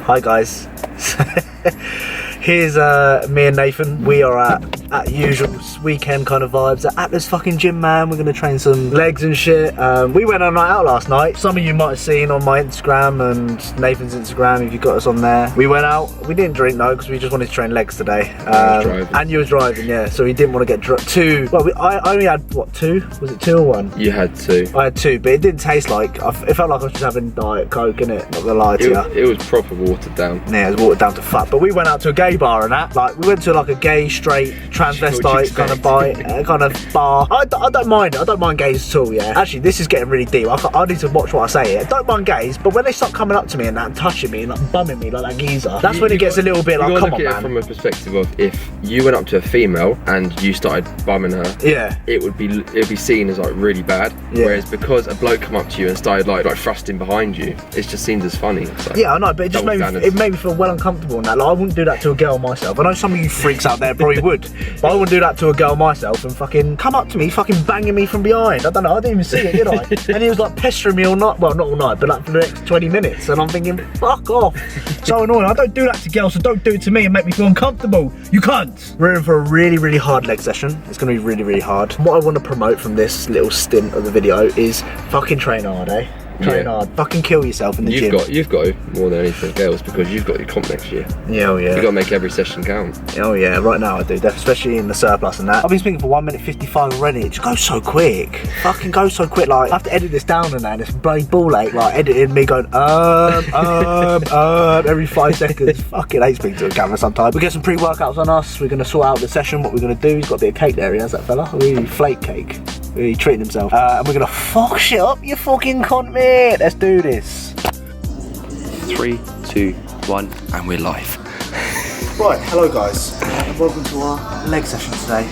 Hi guys. Here's me and Nathan. We are at usual weekend kind of vibes at this fucking gym, man. We're gonna train some legs and shit. We went on a night out last night. Some of you might have seen on my Instagram and Nathan's Instagram if you got us on there. We went out. We didn't drink though because we just wanted to train legs today. And you was driving, yeah. So we didn't want to get too. Well, I only had what, 2? Was it 2 or 1? You had 2. I had 2, but it didn't taste like. It felt like I was just having Diet Coke, innit? Not gonna lie to you. It was proper watered down. Yeah, it was watered down to fuck. But we went out to a gay bar and that. Like, we went to like a gay, straight, transvestite kind of bar. I don't mind it. I don't mind gays at all, yeah. Actually, this is getting really deep. I need to watch what I say here. Don't mind gays, but when they start coming up to me and that and touching me and like bumming me like that geezer, that's when it gets a little bit like, come on, man. You gotta look at it from a perspective of if you went up to a female and you started bumming her, yeah, it would be seen as like really bad. Yeah. Whereas because a bloke come up to you and started like thrusting behind you, it just seems as funny. Like, yeah, I know, but it just made me feel well uncomfortable and that. Like, I wouldn't do that to a girl myself. I know some of you freaks out there probably would, but I wouldn't do that to a girl myself and fucking come up to me, fucking banging me from behind. I don't know, I didn't even see it, did I? And he was like pestering me all night, well, not all night, but like for the next 20 minutes. And I'm thinking, fuck off. So annoying. I don't do that to girls, so don't do it to me and make me feel uncomfortable. You can't. We're in for a really, really hard leg session. It's gonna be really, really hard. What I want to promote from this little stint of the video is fucking train hard, eh? Train hard. Fucking kill yourself in the gym. You've got more than anything else because you've got your comp next year. Yeah, oh yeah. You've got to make every session count. Oh yeah, right now I do, especially in the surplus and that. I've been speaking for 1 minute 55 already. It just goes so quick. Fucking goes so quick. Like, I have to edit this down and that, and it's bloody ball ache. Like, editing me going, every 5 seconds. Fucking hate speaking to a camera sometimes. We get some pre-workouts on us. We're going to sort out the session, what we're going to do. He's got a bit of cake there, he has, that fella. Really flake cake. Really treating himself. And we're going to fuck shit up, you fucking cunt, mate. Let's do this. 3, 2, 1, and we're live. Right, hello guys, and welcome to our leg session today.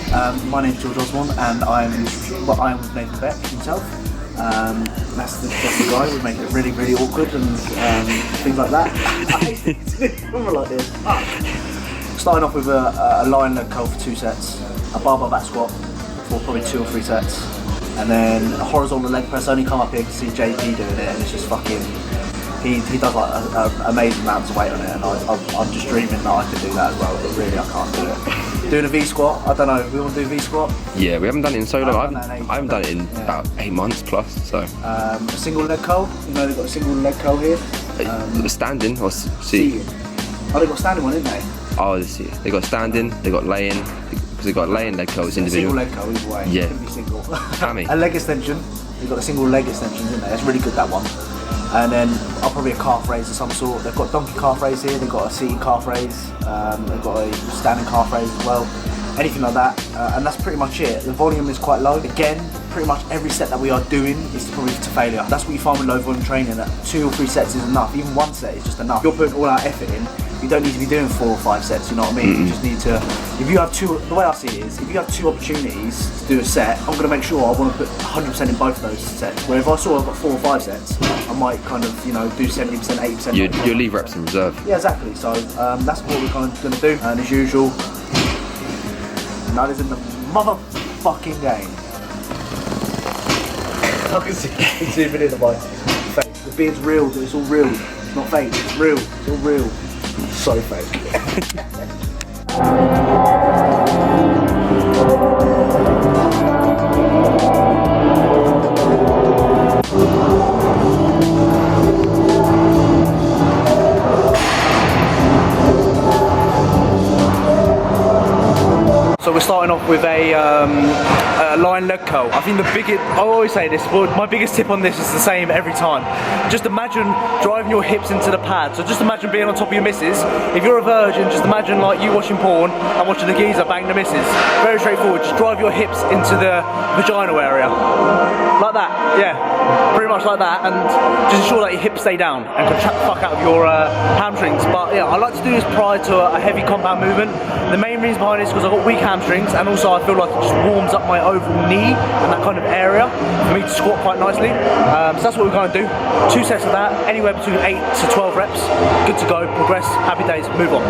My name's George Osborne, and I am with Nathan Beck himself. That's the guy. We make it really, really awkward and things like that. I hate it like this. Starting off with a lying leg curl for 2 sets, a barbell back squat for probably 2 or 3 sets, and then a horizontal leg press. I only come up here to see JP doing it, and it's just fucking. He does like amazing amounts of weight on it, and I'm just dreaming that I could do that as well, but really I can't do it. Doing a V squat, I don't know, we want to do V squat? Yeah, we haven't done it in so long. I haven't done it in about 8 months plus, so. A single leg curl, you know they've got a single leg curl here. Standing or seating? Oh, they've got a standing one, didn't they? Oh, let's see. They got standing, they got laying, because they got laying leg curls individual. Single leg curl either way, yeah. It's gonna be single. Hammy. A leg extension, they've got a single leg extension, didn't they? That's really good, that one. And then probably a calf raise of some sort. They've got donkey calf raise here, they've got a seating calf raise, they've got a standing calf raise as well. Anything like that, and that's pretty much it. The volume is quite low. Again, pretty much every set that we are doing is probably to failure. That's what you find with low volume training, that 2 or 3 sets is enough. Even 1 set is just enough. You're putting all our effort in, you don't need to be doing 4 or 5 sets, you know what I mean? You just need to, if you have 2, the way I see it is, if you have 2 opportunities to do a set, I'm gonna make sure I wanna put 100% in both of those sets. Where if I saw I've got 4 or 5 sets, I might kind of, you know, do 70%, 80%. You'll leave reps in reserve. Yeah, exactly. So that's what we're kind of gonna do. And as usual, that is in the motherfucking game. I can see a minute of my face. The beard's real, it's all real. It's not fake, it's real. It's all real. So fake. So we're starting off with a lying leg curl. I think the biggest, I always say this, but my biggest tip on this is the same every time. Just imagine driving your hips into the pad. So just imagine being on top of your missus. If you're a virgin, just imagine like you watching porn and watching the geezer bang the missus. Very straightforward, just drive your hips into the vaginal area. Like that, yeah. Pretty much like that, and just ensure that your hips stay down and contract the fuck out of your hamstrings. But yeah, I like to do this prior to a heavy compound movement. The main reason behind this is because I've got weak hamstrings, and also I feel like it just warms up my overall knee and that kind of area for me to squat quite nicely. So that's what we're going to do. 2 sets of that, anywhere between 8 to 12 reps. Good to go, progress, happy days, move on.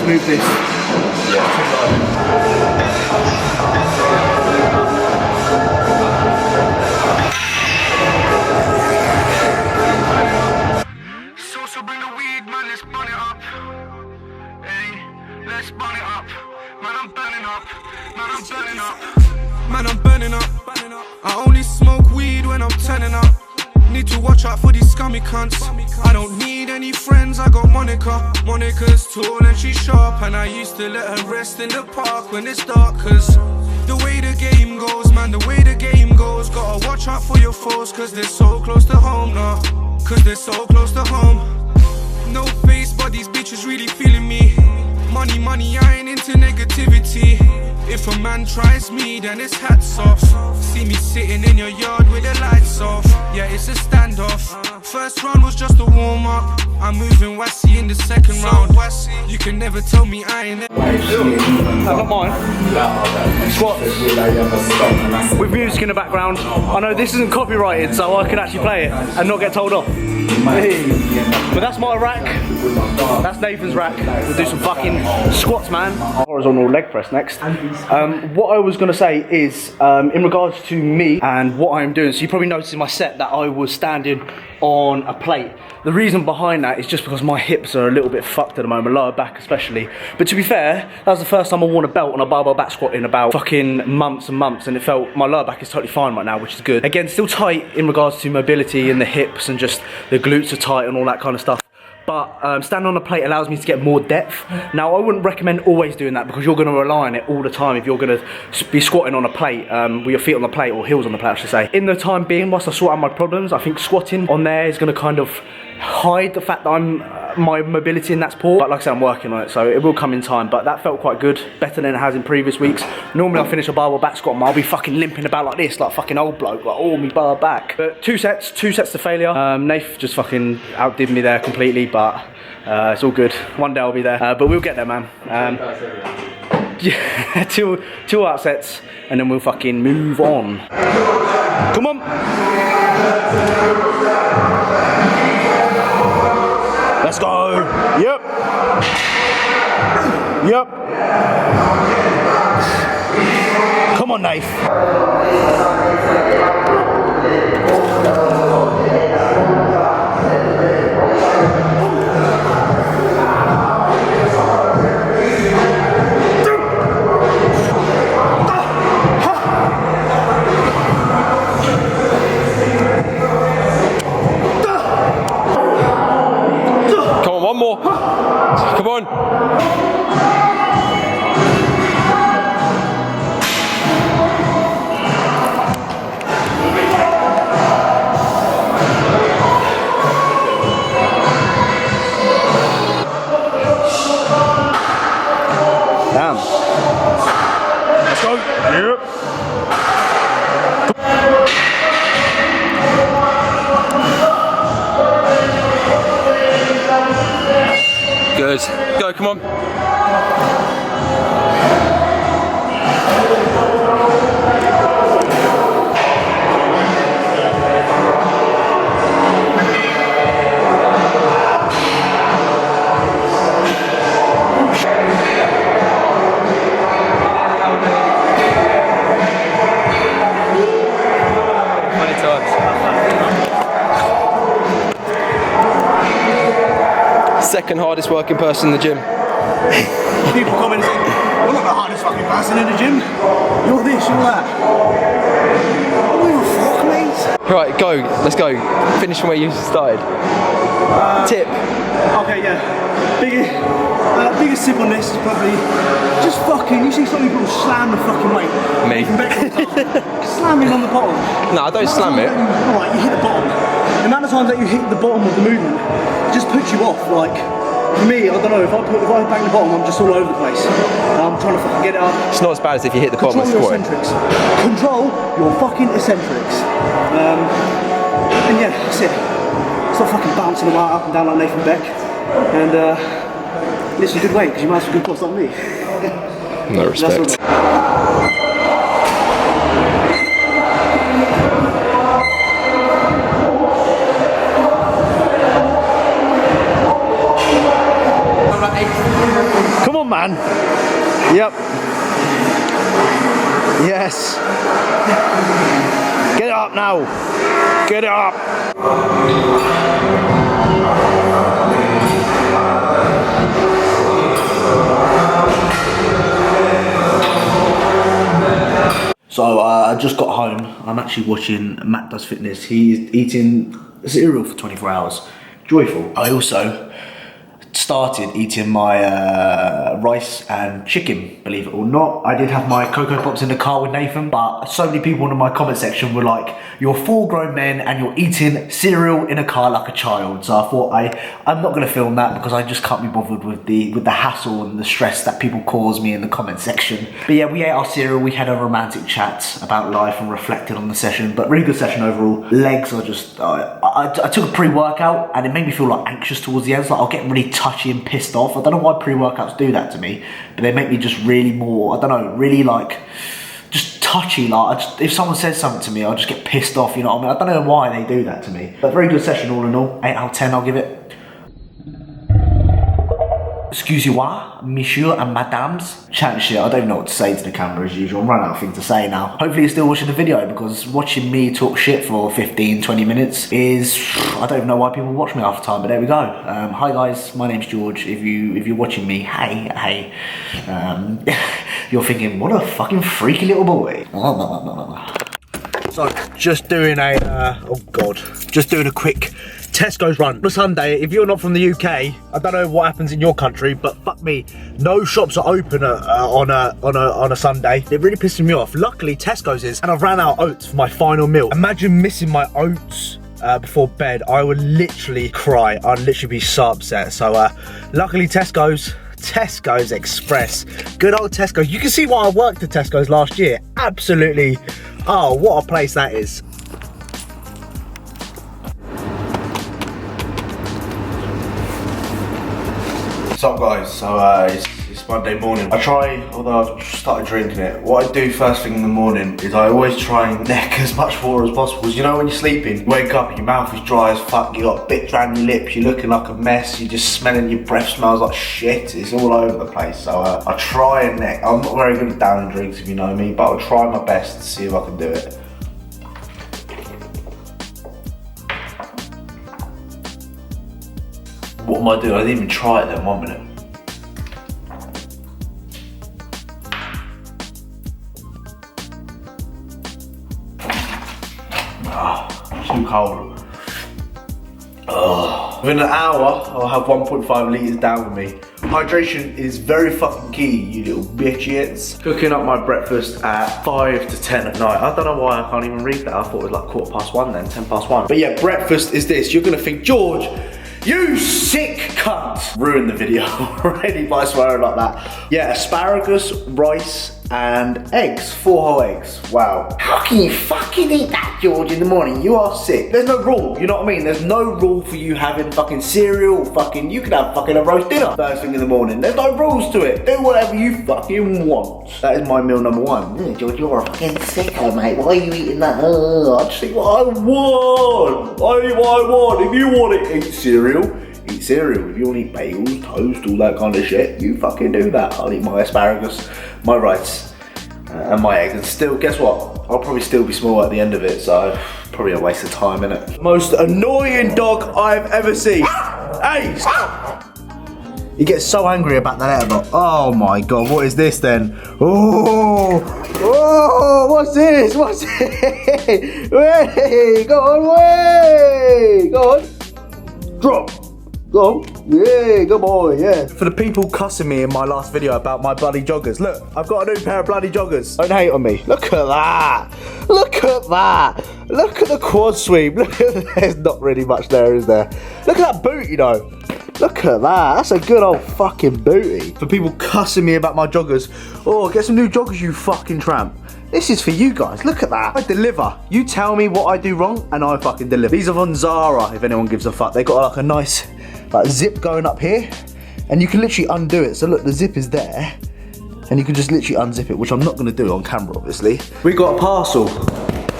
to move this. So bring the weed, man, let's burn it up. Hey, let's burn it up. Man, I'm burning up. Man, I'm burning up. Man, I'm burning up. I only smoke weed when I'm turning up. Need to watch out for these scummy cunts. I don't need any friends, I got Monica. Monica's tall and she's sharp, and I used to let her rest in the park when it's dark. Cause the way the game goes, man, the way the game goes. Gotta watch out for your foes, cause they're so close to home now. Cause they're so close to home. No face, but these bitches really feeling me. Money, money, I ain't into negativity. If a man tries me, then it's hats off. See me sitting in your yard with the lights off. Yeah, it's a standoff. First round was just a warm-up. I'm moving Wassy in the second round. You can never tell me I ain't. No, not mine. Squats. With music in the background. I know this isn't copyrighted, so I can actually play it and not get told off. But that's my rack. That's Nathan's rack. We'll do some fucking squats, man. Horizontal leg press next. What I was going to say is, in regards to me and what I'm doing, so you probably noticed in my set that I was standing on a plate. The reason behind that is just because my hips are a little bit fucked at the moment, lower back especially. But to be fair, that was the first time I worn a belt on a barbell back squat in about fucking months and months, and it felt, my lower back is totally fine right now, which is good. Again, still tight in regards to mobility and the hips and just the glutes are tight and all that kind of stuff. But standing on a plate allows me to get more depth. Now, I wouldn't recommend always doing that because you're going to rely on it all the time if you're going to be squatting on a plate, with your feet on the plate, or heels on the plate, I should say. In the time being, whilst I sort out my problems, I think squatting on there is going to kind of hide the fact that my mobility in that's poor. But like I said, I'm working on it, so it will come in time. But that felt quite good, better than it has in previous weeks. Normally I finish a barbell back squat and I'll be fucking limping about like this, like fucking old bloke, like oh, me bar back. But two sets to failure. Nath just fucking outdid me there completely, but it's all good. One day I'll be there, but we'll get there, man. Yeah, two out sets, and then we'll fucking move on. Come on. Let's go. Yep. Yep. Come on, Nath. One more. Come on. Damn. Let's go. Yep. Good. Go, come on. Second hardest working person in the gym. People comment and say, you're not the hardest fucking person in the gym. You're this, you're that. What the fuck, mate? Right, go. Let's go. Finish from where you started. Tip. Okay, yeah. Biggest tip on this is probably just fucking, you see some people slam the fucking weight. Me. Slamming on the bottom. No, I don't slam it. Alright, you hit the bottom. The amount of times that you hit the bottom of the movement, it just puts you off. Like, for me, I don't know, if I bang the bottom, I'm just all over the place. I'm trying to fucking get it up. It's not as bad as if you hit the bottom of Control your squatting. eccentrics. Control your fucking eccentrics. And yeah, that's it. Stop fucking bouncing about up and down like Nathan Beck. And lift some good weight, because you might have some good quads like me. No respect. Come on. on, man. Yep. Yes. Get it up now. Get it up. So I just got home. I'm actually watching Matt Does Fitness. He's eating cereal for 24 hours. Joyful. I also started eating my rice and chicken, believe it or not. I did have my Cocoa Pops in the car with Nathan, but so many people in my comment section were like, you're full grown men and you're eating cereal in a car like a child. So I thought I'm not gonna film that because I just can't be bothered with the hassle and the stress that people cause me in the comment section. But yeah, we ate our cereal, we had a romantic chat about life and reflected on the session, but really good session overall. Legs are just, I took a pre-workout and it made me feel like anxious towards the end. So like, I'll get really touchy and pissed off. I don't know why pre-workouts do that to me, but they make me just really more, I don't know, really like, just touchy. Like, if someone says something to me, I'll just get pissed off, you know what I mean? I don't know why they do that to me. But very good session all in all. 8 out of 10 I'll give it. Excusez-moi, monsieur and madames. Chatting shit, I don't even know what to say to the camera as usual. I'm running out of things to say now. Hopefully you're still watching the video because watching me talk shit for 15, 20 minutes is, I don't even know why people watch me half the time, but there we go. Hi guys, my name's George. If you're watching me, hey. You're thinking, what a fucking freaky little boy. So just doing a, just doing a quick Tesco's run on a Sunday. If you're not from the UK, I don't know what happens in your country, but fuck me, no shops are open on a Sunday. It really pisses me off. Luckily Tesco's is, and I've ran out of oats for my final meal. Imagine missing my oats before bed. I would literally cry. I'd literally be so upset. So luckily Tesco's Express, good old Tesco's. You can see why I worked at Tesco's last year. Absolutely, oh, what a place that is. What's up guys? So it's Monday morning. I try, although I've started drinking it, what I do first thing in the morning is I always try and neck as much water as possible. Because you know when you're sleeping, you wake up and your mouth is dry as fuck, you got bits around your lips, you're looking like a mess, you're just smelling, your breath smells like shit, it's all over the place. So I try and neck. I'm not very good at downing drinks if you know me, but I'll try my best to see if I can do it. What am I doing? I didn't even try it then, 1 minute. Too cold. Within an hour, I'll have 1.5 litres down with me. Hydration is very fucking key, you little bitches. Cooking up my breakfast at 5 to 10 at night. I don't know why I can't even read that. I thought it was like 1:15 then, 1:10. But yeah, breakfast is this. You're gonna think, George, you sick cunt! Ruined the video already by swearing like that. Yeah, asparagus, rice, and eggs. 4 whole eggs. Wow. How can you fucking eat that, George, in the morning? You are sick. There's no rule, you know what I mean? There's no rule for you having fucking cereal, you can have fucking a roast dinner first thing in the morning. There's no rules to it. Do whatever you fucking want. That is my meal number 1. Yeah, George, you're a fucking sicko, mate. Why are you eating that? I just eat what I want. I eat what I want. If you want to eat cereal, eat cereal. If you want to eat bagels, toast, all that kind of shit, you fucking do that. I'll eat my asparagus, my rice, and my eggs. And still, guess what? I'll probably still be small at the end of it, so probably a waste of time, innit? Most annoying dog I've ever seen. Hey, stop! He gets so angry about that letterbox. Oh my god, what is this then? Oh, what's this? What's it? Wait, go on, wait, go on. Drop. Go on. Yeah, good boy, yeah. For the people cussing me in my last video about my bloody joggers, look, I've got a new pair of bloody joggers. Don't hate on me. Look at that. Look at that. Look at the quad sweep. Look at, there's not really much there, is there? Look at that boot, you know. Look at that. That's a good old fucking booty. For people cussing me about my joggers, oh, get some new joggers, you fucking tramp. This is for you guys, look at that. I deliver. You tell me what I do wrong and I fucking deliver. These are from Zara, if anyone gives a fuck. They got like a nice like zip going up here and you can literally undo it. So look, the zip is there and you can just literally unzip it, which I'm not gonna do on camera, obviously. We got a parcel.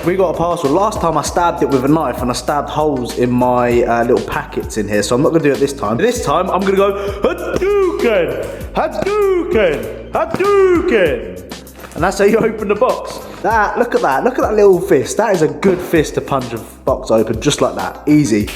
Last time I stabbed it with a knife and I stabbed holes in my little packets in here, so I'm not gonna do it this time. This time I'm gonna go Hadouken! Hadouken! Hadouken! Hadouken! And that's how you open the box. That, look at that little fist. That is a good fist to punch a box open, just like that, easy.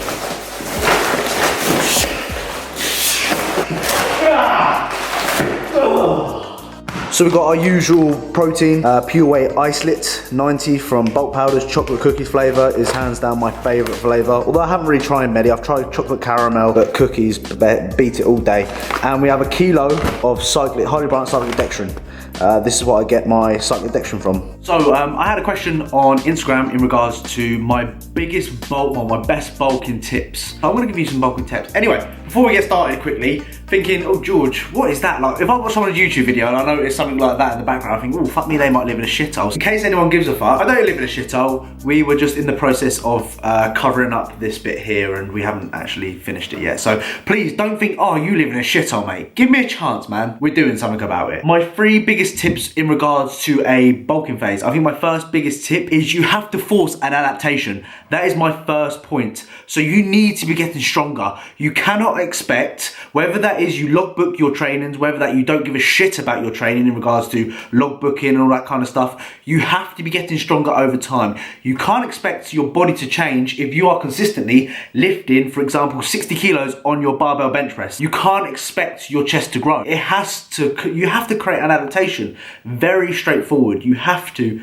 So we've got our usual protein, Pure Whey Icelit 90 from Bulk Powders. Chocolate cookies flavour is hands down my favourite flavour. Although I haven't really tried many, I've tried chocolate caramel, but cookies beat it all day. And we have a kilo of Highly Branched Cyclic Dextrin. This is what I get my Cyclic Dextrin from. So I had a question on Instagram in regards to my biggest bulk, or my best bulking tips. I'm gonna give you some bulking tips. Anyway, before we get started quickly, thinking, oh George, what is that like? If I watch someone's YouTube video and I notice something like that in the background, I think, oh fuck me, they might live in a shithole. In case anyone gives a fuck, I don't live in a shithole. We were just in the process of covering up this bit here and we haven't actually finished it yet. So please don't think, oh, you live in a shithole, mate. Give me a chance, man. We're doing something about it. My 3 biggest tips in regards to a bulking phase. I think my first biggest tip is you have to force an adaptation. That is my first point. So you need to be getting stronger. You cannot expect, whether that is you logbook your trainings, whether that you don't give a shit about your training in regards to logbooking and all that kind of stuff, you have to be getting stronger over time. You can't expect your body to change if you are consistently lifting, for example, 60 kilos on your barbell bench press. You can't expect your chest to grow. You have to create an adaptation. Very straightforward. You have to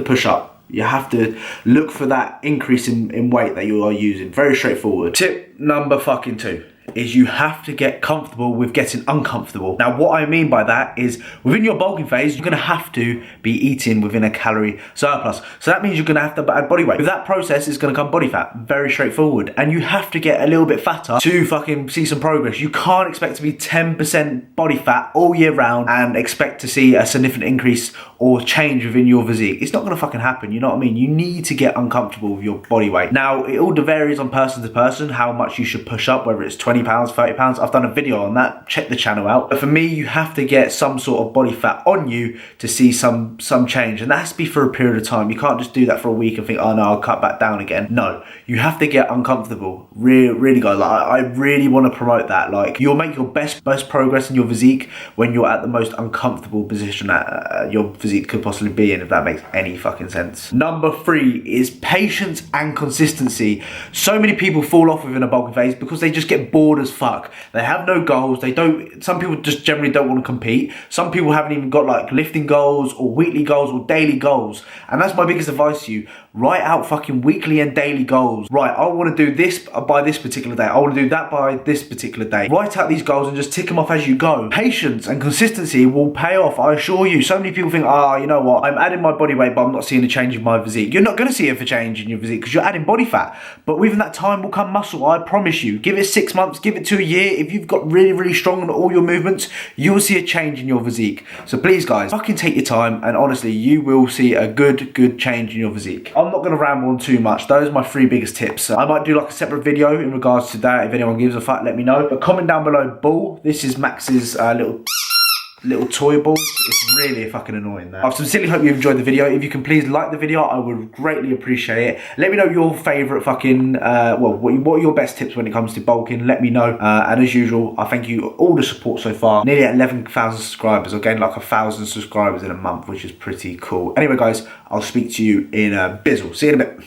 push up. You have to look for that increase in weight that you are using. Very straightforward. Tip number fucking 2 is you have to get comfortable with getting uncomfortable. Now what I mean by that is within your bulking phase, you're gonna have to be eating within a calorie surplus. So that means you're gonna have to add body weight. With that process is gonna come body fat. Very straightforward. And you have to get a little bit fatter to fucking see some progress. You can't expect to be 10% body fat all year round and expect to see a significant increase or change within your physique. It's not gonna fucking happen, you know what I mean? You need to get uncomfortable with your body weight. Now, it all varies on person to person, how much you should push up, whether it's 20 pounds, 30 pounds. I've done a video on that, check the channel out. But for me, you have to get some sort of body fat on you to see some change. And that has to be for a period of time. You can't just do that for a week and think, oh no, I'll cut back down again. No, you have to get uncomfortable. Really guys, like, I really want to promote that. Like, you'll make your best progress in your physique when you're at the most uncomfortable position that your physique could possibly be in, if that makes any fucking sense. Number 3 is patience and consistency. So many people fall off within a bulking phase because they just get bored as fuck. They have no goals. Some people just generally don't want to compete. Some people haven't even got like lifting goals or weekly goals or daily goals. And that's my biggest advice to you. Write out fucking weekly and daily goals. Right, I want to do this by this particular day. I want to do that by this particular day. Write out these goals and just tick them off as you go. Patience and consistency will pay off, I assure you. So many people think, you know what, I'm adding my body weight, but I'm not seeing a change in my physique. You're not going to see a change in your physique because you're adding body fat. But within that time will come muscle, I promise you. Give it 6 months, give it to a year. If you've got really strong on all your movements, you will see a change in your physique. So please guys, fucking take your time, and honestly, you will see a good change in your physique. I'm not going to ramble on too much. Those are my 3 biggest tips. I might do like a separate video in regards to that. If anyone gives a fuck, let me know. But comment down below, ball. This is Max's little toy balls. It's really fucking annoying that. I sincerely hope you enjoyed the video. If you can please like the video, I would greatly appreciate it. Let me know your favourite fucking, what are your best tips when it comes to bulking? Let me know. And as usual, I thank you all the support so far. Nearly at 11,000 subscribers. I've gained like 1,000 subscribers in a month, which is pretty cool. Anyway guys, I'll speak to you in a bizzle. See you in a bit.